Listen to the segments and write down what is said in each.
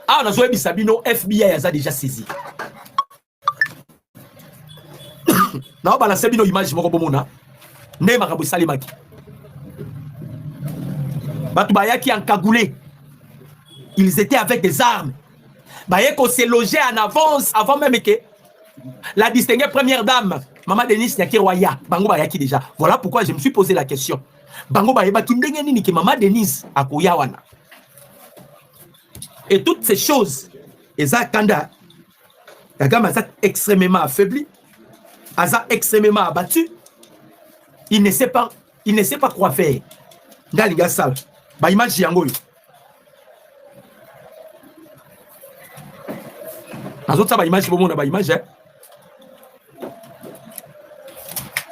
Ah, on a joué Bisabino, FBI a déjà saisi. Non, bah la Sabino image moko bomona. Ne marabu salimaki. Batubaya qui en cagoulé. Ils étaient avec des armes. Bayeko s'est logé en avance avant même que la distinguée première dame, Maman Denise Nyakiroya, Bango Bayaki déjà. Voilà pourquoi je me suis posé la question. Bango Bayeba Kindenge Nini que Maman Denise Akoyawana. Et toutes ces choses, Eza Kanda, Kagame a extrêmement affaibli, a extrêmement abattu. Il ne sait pas quoi faire. Ngaliga Sal, ba image yangoyo. Azota ba image bomo na ba image.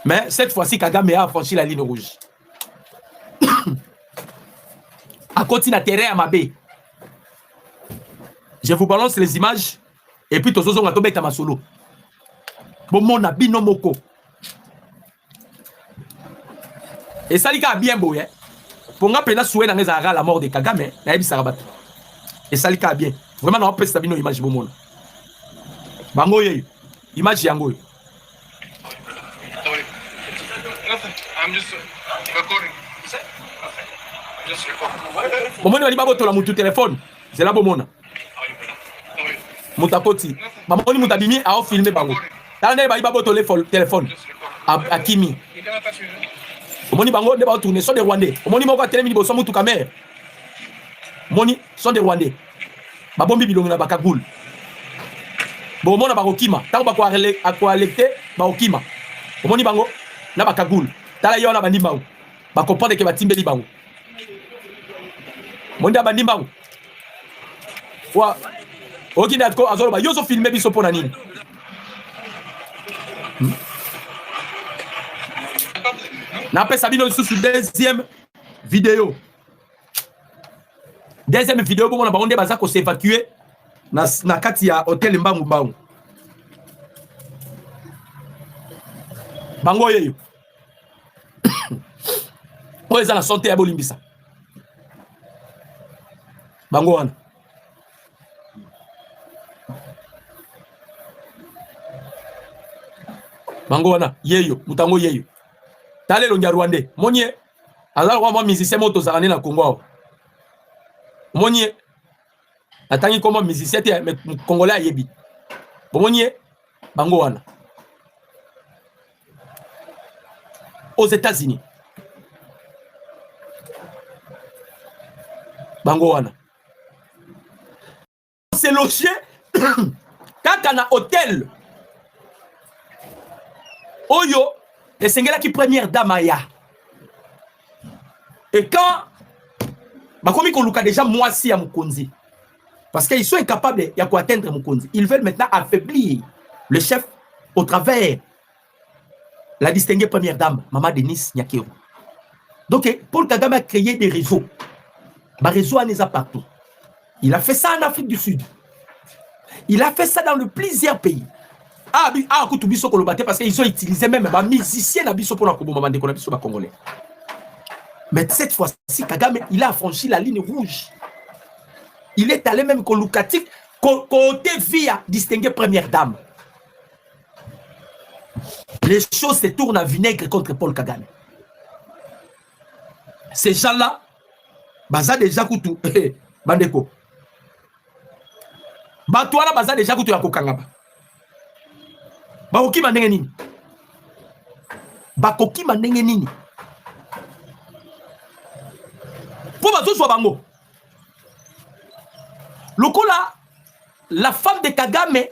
Mais cette fois-ci, Kagame a franchi la ligne rouge. A continué à terrain à Mabé. Je vous balance les images et puis tous on a tombé à solo. Bon mon abino moko. Et ça lika bien beau hein. Pour nga pena souhait dans la mort de Kagame, na yebi sarabat. Et ça lika bien. Vraiment on peut sabino image bon mon. Bango ye. Image yango. I'm just recording. Just recording. Bon mon ali babo to la mutu téléphone. C'est là bon mon. Mutakoti. Mamoni mutabimi a filmé bango. Tande ba ibabo tole téléphone. A Kimi. Omoni bango de ba tourner sont des Rwandais. Omoni moko télémini bo so mutu kamera. Moni sont des Rwandais. Ba bombi bilongo na bakagul. Bo mona ba okima. Tango ba ko alecter ba okima. Omoni bango na bakagul. Tala yo na bandi bango. Ba comprendre que ba timbeli bango. Monda bandi bango. Wa ok, d'accord, azolo yo so filmé biso pona nini. Na pe sabino sur deuxième vidéo. Deuxième vidéo pour mon abonné baza ko s'évacuer na kati ya hôtel Mbangu Mbangu. Bango yeyo. O eza la santé ya bolimbisa. Bango wana. Bango wana yeyo mutango yeyo tale lo Rwandais monye azala kwa musicien moto zakane na Congo monye atangi comme musicien te mais congolais yebi monye bango wana aux États-Unis bango wana c'est logé kaka na hôtel Oyo, et c'est qui première dame aya. Et quand, bah comme ils ont déjà moisi à Mukonzi, parce qu'ils sont incapables d'atteindre Mukonzi, ils veulent maintenant affaiblir le chef au travers la distinguée première dame, Maman Denise Nyakero. Donc, Paul Kagame a créé des réseaux. Bah réseau en est partout. Il a fait ça en Afrique du Sud. Il a fait ça dans plusieurs pays. Kutu biso kolobate parce qu'ils ont utilisé même les musiciens biso pour la biso congolais. Mais cette fois-ci, Kagame, il a franchi la ligne rouge. Il est allé même colocatique côté via distinguer première dame. Les choses se tournent à vinaigre contre Paul Kagame. Ces gens-là, baza déjà kutu bandeko. Batouana baza déjà kutu ya kokangaba. Bakoki mandenge nini? Bakoki mandenge nini? Pour bazo so bango. Lokola la femme de Kagame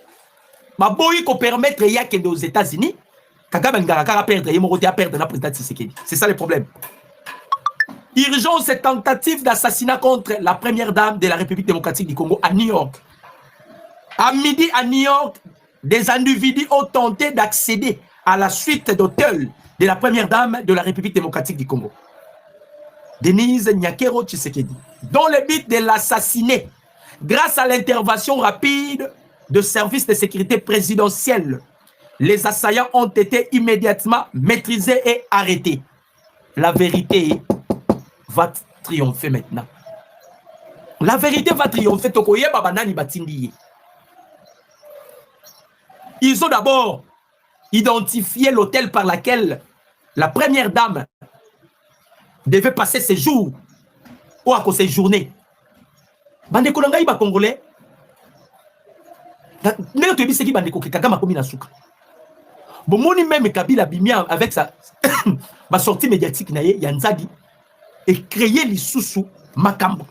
m'a boyi ko permettre ya kende aux États-Unis. Kagame ngara perdre yemorote a perdre na président Tshisekedi. C'est ça le problème. Urgence et tentative d'assassinat contre la première dame de la République démocratique du Congo à New York. À midi à New York, des individus ont tenté d'accéder à la suite d'hôtel de la première dame de la République démocratique du Congo, Denise Nyakero Tshisekedi, dont le but de l'assassiner grâce à l'intervention rapide de services de sécurité présidentielle. Les assaillants ont été immédiatement maîtrisés et arrêtés. La vérité va triompher maintenant. La vérité va triompher. Tokoyeba banani batindi. Ils ont d'abord identifié l'hôtel par laquelle la première dame devait passer ses jours ou à séjourner. Bandeko nangai ba congolais. N'est-ce que c'est qui bandeko Kagame komi na suka. Bon moni même Kabila bimia avec sa ma sortie médiatique na ye Yanzadi et créer les sous makambo.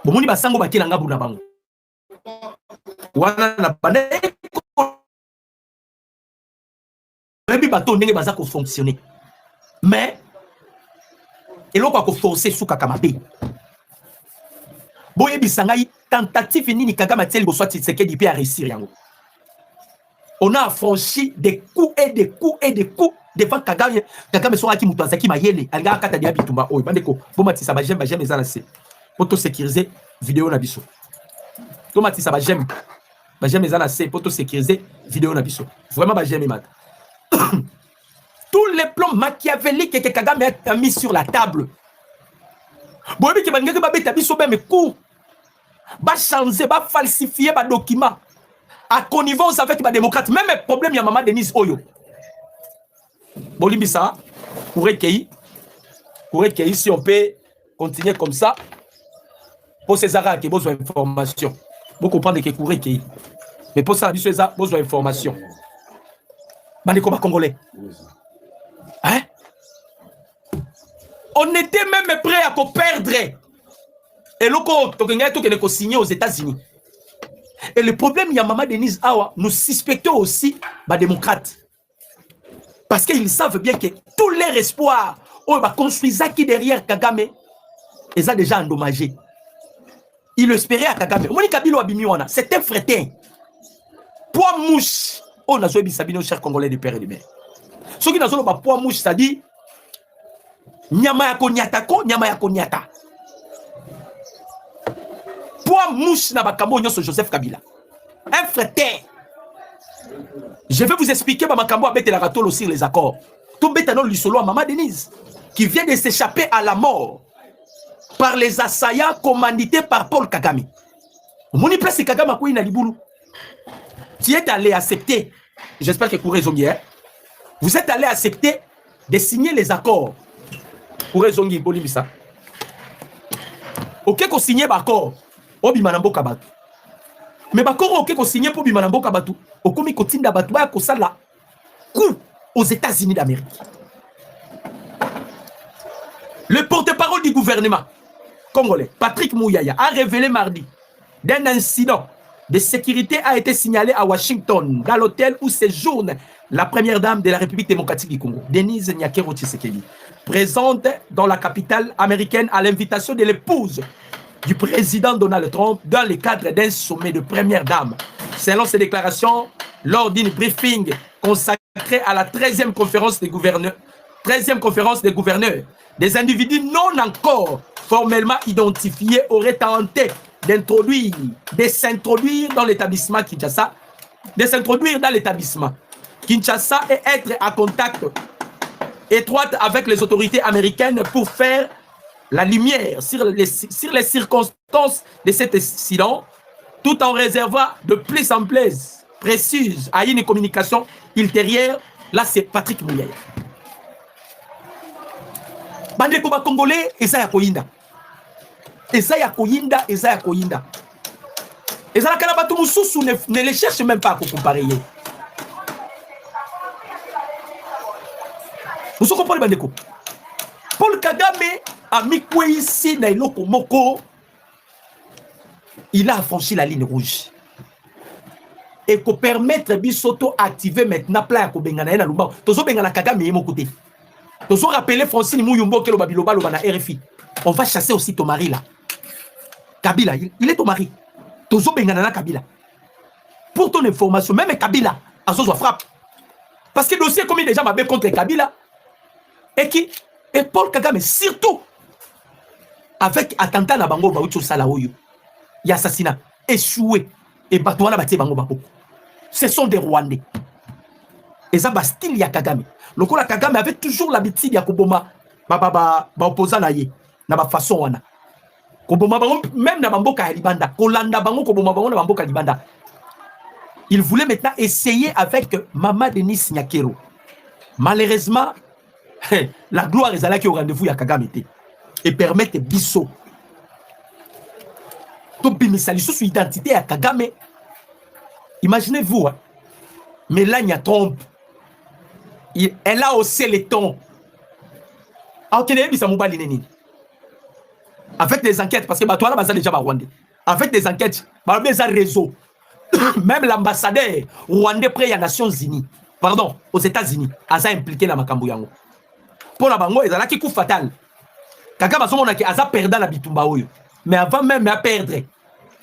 Bon moni ba sango ba kilanga buna bango. Wana na bandeko bateau ndenge baza ko fonctionner. Mais et l'on va forcer sous Kakamabe. Boye bisangai tentative nini Kagame tel bo soit Tshisekedi puis à réussir yango. On a franchi des coups et des coups et des coups devant Kagame. Kagame soit qui muto azaki mayele alga kata dia bitumba oy bandeko bo matisa ba j'aime ezala se. Poto sécuriser vidéo na biso. To matisa ba j'aime ezala se poto sécuriser vidéo na biso. Vraiment ba j'aime mat. Tous les plans machiavéliques que Kagame a mis sur la table. Bon, mais que ba beta biso même coup. Ba changer, ba falsifier ba document. À connivence avec les démocrates. Même le problème, il y a Maman Denise Oyo. Bolibisa, Kourekeyi, si on peut continuer comme ça, pour ces arabes qui ont besoin d'informations. Vous comprenez que Kourekeyi. Mais pour ça, ils ont besoin d'informations. Bandeko Congolais. Hein? On était même prêt à perdre. Et l'autre, on a signé aux États-Unis. Et le problème, il y a Maman Denise Awa, nous suspectons aussi les démocrates. Parce qu'ils savent bien que tous leurs espoirs, on va construire qui derrière Kagame, ils ont déjà endommagé. Ils espéraient à Kagame. C'est un fretin. Poids mouche. On a joué Bissabino, cher Congolais de père et de mère. Ce qui n'a pas poids mouche, c'est-à-dire Nyama ya konyata ko, nyama ya konyata. Poids mouche na bakambo nyoso Joseph Kabila. Un fretin. Je vais vous expliquer Makambo a bête la ratole aussi les accords. Tout bête non l'isolo à Maman Denise qui vient de s'échapper à la mort par les assaillants commandités par Paul Kagame. Moni place Kagame a na libulu. Tu es allé accepter, j'espère que Kouré Zongi, vous êtes allé accepter de signer les accords. Kouré Zongi, Bolibisa. Ok, qu'on signe l'accord. Obi Manambo Kabatu. Mais bakoro ok ko signé pour Bimanambo Kabatu. Okomi kotinda batu ba ko sala coup aux États-Unis d'Amérique. Le porte-parole du gouvernement congolais, Patrick Mouyaya, a révélé mardi d'un incident de sécurité a été signalé à Washington, dans l'hôtel où séjourne la première dame de la République démocratique du Congo, Denise Nyakero Tshisekedi, présente dans la capitale américaine à l'invitation de l'épouse du président Donald Trump dans le cadre d'un sommet de première dame. Selon ses déclarations, lors d'une briefing consacrée à la 13e conférence des gouverneurs, des individus non encore formellement identifiés auraient tenté de s'introduire dans l'établissement Kinshasa, et être en contact étroit avec les autorités américaines pour faire la lumière sur les circonstances de cet incident, tout en réservant de plus en plus précise à une communication ultérieure. Là, c'est Patrick Mouyaya. Bandeko ba Congolais, Eza ya Koyinda. Eza ya Koyinda. Eza la Kalabatu Moussou ne les cherche même pas à comparer. Vous comprenez, Bandeko? Paul Kagame a mis quoi ici dans l'Oko Moko? Il a franchi la ligne rouge. Et pour permettre Bisoto activer maintenant plein à Bengana na Lumba. Tozo Bengana Kagame est mon côté. Tozo rappeler Francine Mouyumbo que le Babiloba le Bana RFI. On va chasser aussi ton mari là. Kabila, il est ton mari. Tozo Bengana na Kabila. Pour ton information, même Kabila, à ce frappe. Parce que le dossier comme déjà m'a contre Kabila. Et Paul Kagame, surtout, avec attentat na bango Baoucho Salaoyo, il y a assassinat, échoué, et Batouana Baté Bango Babo. Ce sont des Rwandais. Et ça, Bastille ya Kagame. Le coup, la Kagame avait toujours l'habitude ya Koboma, opposant na ye, na ba façon wana. Même dans Bamboka Libanda, Kolanda Bango, Koboma Bango, Bamboka Libanda. Il voulait maintenant essayer avec Mama Denis Nyakero. Malheureusement, la gloire est là qui au rendez-vous à Kagame et permettre Bisso. Tout bimisali sous identité à Kagame. Imaginez-vous, hein? Mélania trompe. Elle a haussé les tons. Avec des enquêtes, parce que toi là, déjà rwandais. Avec des enquêtes, des réseaux. Même l'ambassadeur rwandais près aux Nations Unies, pardon, aux États-Unis, a impliqué dans Makambu Yango. Pour la bango, il y a un coup fatal. Kagame a perdu la bitumba. Mais avant même de perdre,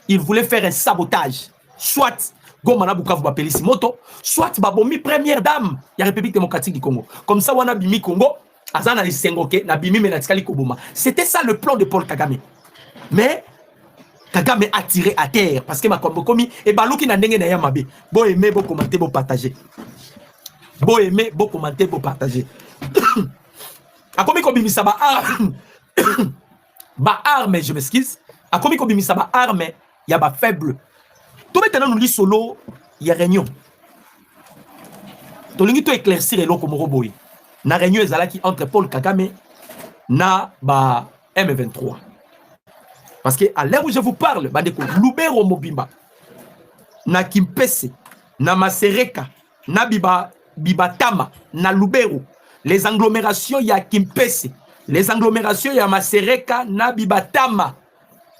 il voulait faire un sabotage. Soit Gomana Bukavu Bapeli Simoto, soit Babomi première dame de la République démocratique du Congo. Comme ça, on a bimi Congo, Azana Lisengoke, Nabimi Menatikali Koboma. C'était ça le plan de Paul Kagame. Mais Kagame a tiré à terre parce que ma combi et Balouki n'a n'engé n'a mabe. Bon aimer, bon commenter, bon partager. Bon aimer, bon commenter, bon partager. A combien qu'on bimi ça ba arme, ba arme, je m'excuse. A combien qu'on bimi ça ba arme, y a ba faible. Tout maintenant nous dit solo, il y a réunion. Tout le monde éclaircir et l'eau boy. Na réunion ezalaki entre Paul Kagame na ba M23. Parce que à l'heure où je vous parle, bandeko Lubero Mobimba, na Kimpese, na Masereka, na Bibatama, na Lubero, les agglomérations ya Kimpese, les agglomérations ya Masereka, na Bibatama,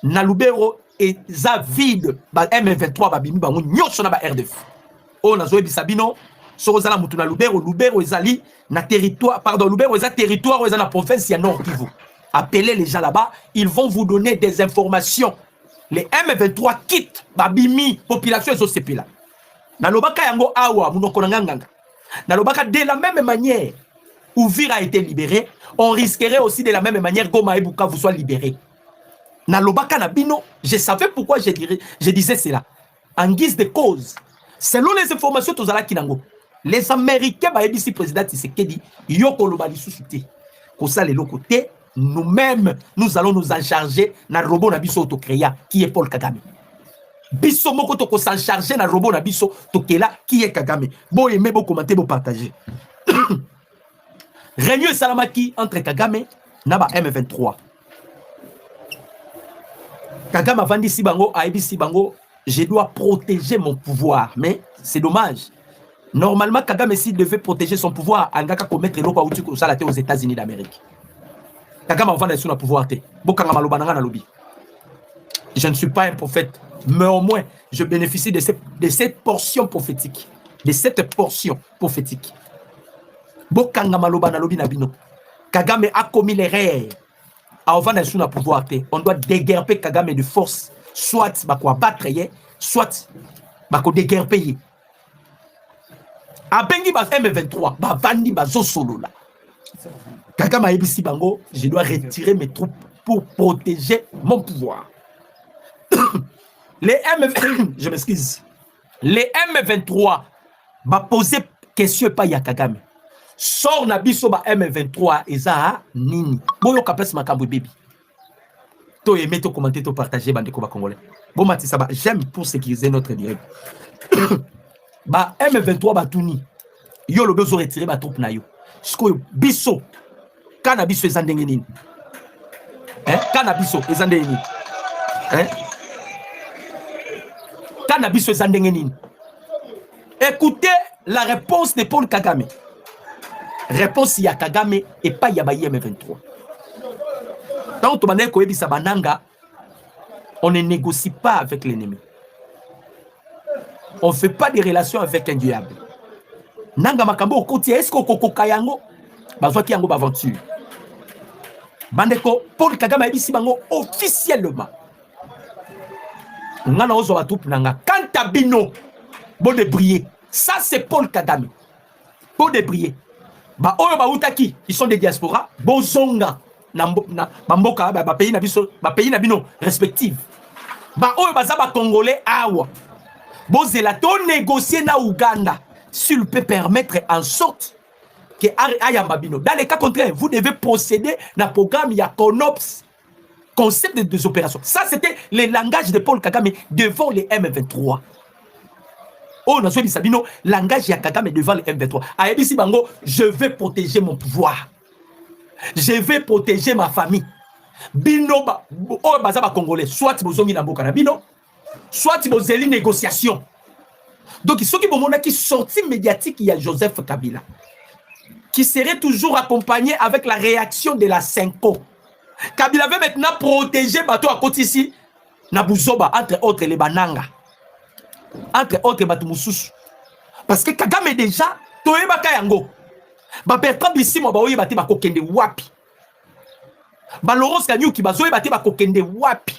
na Lubero et za vide, ba M23 ba bimi ba nyonso na ba RDF. O na zoe bisabino, sorozala mutu na Lubero, Lubero ezali na territoire, pardon, Lubero eza territoire eza na province ya Nord Kivu. Appelez les gens là-bas, ils vont vous donner des informations. Les M23 quittent Babimi, population et société là. Nalobaka yango awa, munokonanganga. Nalobaka de la même manière, Ouvira a été libéré, on risquerait aussi de la même manière Goma et Bukavu soit libéré. Nalobaka Nabino, je savais pourquoi je disais cela. En guise de cause, selon les informations Tozala Kinango, les Américains, ici président Tshisekedi, Yoko Lobali sous-souté. Kosa les côté. Nous-mêmes, nous allons nous en charger dans le robot Nabiso Tokreya, qui est Paul Kagame. Biso Moko Toko s'en charger dans le robot Nabiso Tokela, qui est Kagame. Bon, aimez, bon commenter, bon partager. Réunion Salamaki entre Kagame et M23. Kagame a vendu Sibango, a dit Sibango, je dois protéger mon pouvoir. Mais c'est dommage. Normalement, Kagame, s'il devait protéger son pouvoir, il a commettre l'eau aux États-Unis d'Amérique. Kagame va vendre sur le pouvoir. Je ne suis pas un prophète, mais au moins, je bénéficie de cette portion prophétique. De cette portion prophétique. Kagame a commis l'erreur. On va sur le pouvoir. On doit déguerper Kagame de force. Soit battre, soit déguerper. A Bengi M23, Bandi Solo là. Kagame a dit Bango, je dois retirer mes troupes pour protéger mon pouvoir. Les je m'excuse. Les M23 va poser question pas ya Kagame. Sort na biso ba M23 eza nini. Boyo kapes makambo baby. To aimer, to commenter, to partager bande ko ba congolais. Bon Matissa ba j'aime pour sécuriser notre direct. Ba M23 ba tuni. Yo le besoin retirer ba troupe na yo. Sko biso cannabis est zandengeni. Cannabis est zandengeni. Cannabis est zandengeni. Écoutez la réponse de Paul Kagame. Réponse ya Kagame et pas Yabaye M23. Tant que tu koyebi sabananga, on ne négocie pas avec l'ennemi. On ne fait pas des relations avec un diable. Nanga makambo okoti est-ce que kayango bazwa ki yango aventure. Bandeko Paul Kagame a dit bango officiellement. Ngana ozo ba troupe nanga kantabino bon de briller. Ça c'est Paul Kagame. Bon de briller. Ba oyo ba utaki, ils sont des diaspora, bozonga na mboka ba pays na biso, ba pays na bino respective. Ba oyo baza ba congolais awa. Bozela to négocier na Uganda s'il peut permettre en sorte que Ayambabino. Dans les cas contraires, vous devez procéder dans le programme Yakonops concept des opérations. Ça, c'était le langage de Paul Kagame devant les M23. Oh, nous avons dit, langage de Kagame devant les M23. Aïbisi Bango, je vais protéger mon pouvoir. Je vais protéger ma famille. Bino, oh, bazaba congolais, soit bozongi na mboka na bino, soit bozeli négociation. Donc, ceux qui sorti médiatique, il y a Joseph Kabila, qui serait toujours accompagné avec la réaction de la Senko. Kabila veut maintenant protéger bateau à côté ici, Nabuzoba, entre autres les Bananga, entre autres Batumusus. Parce que Kagame déjà, Toeba Kayango, Bertrand Bissimo, Baoye Bati Bakokende Wapi, Baloros Kanyuki, Bazoye Bati Bakokende Wapi.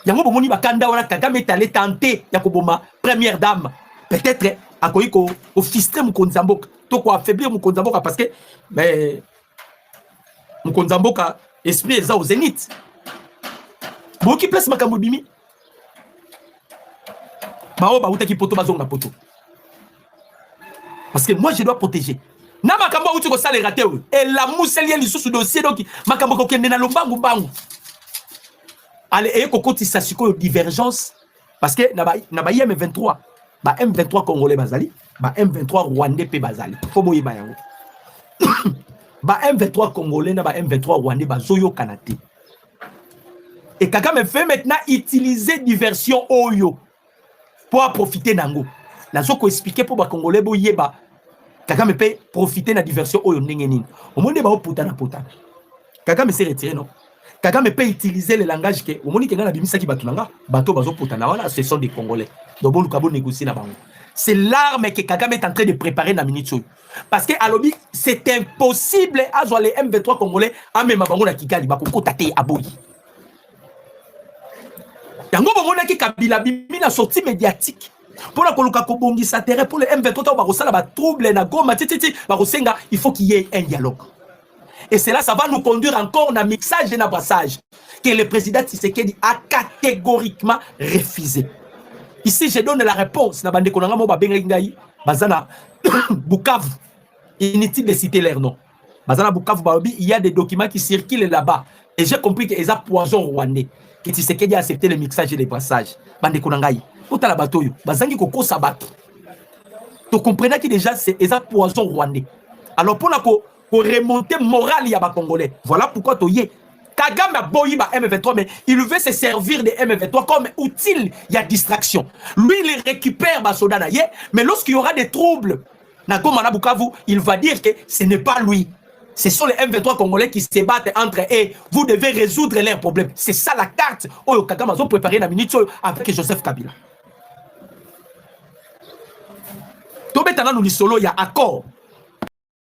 Yango bomoni bakanda wana Kagame est allé tenter Yakoboma première dame peut-être akoyiko au fistre Mukonzamboka to ko affaiblir Mukonzamboka parce que mais Mukonzamboka esprit eza au zénith boki place makambo bimi bao ba utaki poto bazonga poto parce que moi je dois protéger na makambo uti ko sale raté et la muselier lisusu dossier donc makambo ko kende na lombangu bangu. Allez, et kokoti sasiko divergence parce que na ba M23 ba M23 congolais bazali ba M23 rwandais pe bazali faut boye ba yango ba M23 congolais na ba M23 rwandais bazoyo kanate et Kagame fait maintenant utiliser diversion oyo pour profiter nango la zoko expliquer pour ba congolais boye ba Kagame peut profiter na diversion oyo ndenge nini au monde ba oputana potana Kagame s'est retiré non. Kagame peut utiliser le langage que au moni kenga bimisa ki batunanga bato bazo potana wana ce sont des congolais donc bon lukabo négocier na bango c'est l'arme que Kagame est en train de préparer na minute parce que alobi c'est impossible à jouer les M23 congolais à même bango na Kigali bakoko tate aboyi yango bomona ki Kabila bimi na sortie médiatique pour la koluka ko bongisa terrain pour les M23 ba kosala ba trouble na Goma titi ba kosenga il faut qu'il y ait un dialogue. Et cela, ça va nous conduire encore dans un mixage et un brassage que le président Tshisekedi a catégoriquement refusé. Ici, je donne la réponse. Bazana Bukavu, inutile de citer leur nom. Bazana Bukavu, il y a des documents qui circulent là-bas. Et j'ai compris qu'ils ont poison rwandais. Que Tshisekedi a accepté le mixage et le brassage. Bande Konangaï. Tout à la bataille. Bazangi Koko Sabat. Tu comprenez que déjà, c'est un poison rwandais. Alors, pour remonter morale ya ba congolais. Voilà pourquoi toye Kagame a boyi ba M23 mais il veut se servir de M23 comme outil, il y a distraction. Lui il récupère ba soda na ye mais lorsqu'il y aura des troubles na Goma na Bukavu, il va dire que ce n'est pas lui. Ce sont les M23 congolais qui se battent entre eux et vous devez résoudre leurs problèmes. C'est ça la carte oyo Kagame a préparé na minute avec Joseph Kabila. Tobetana nous lisolo ya accord.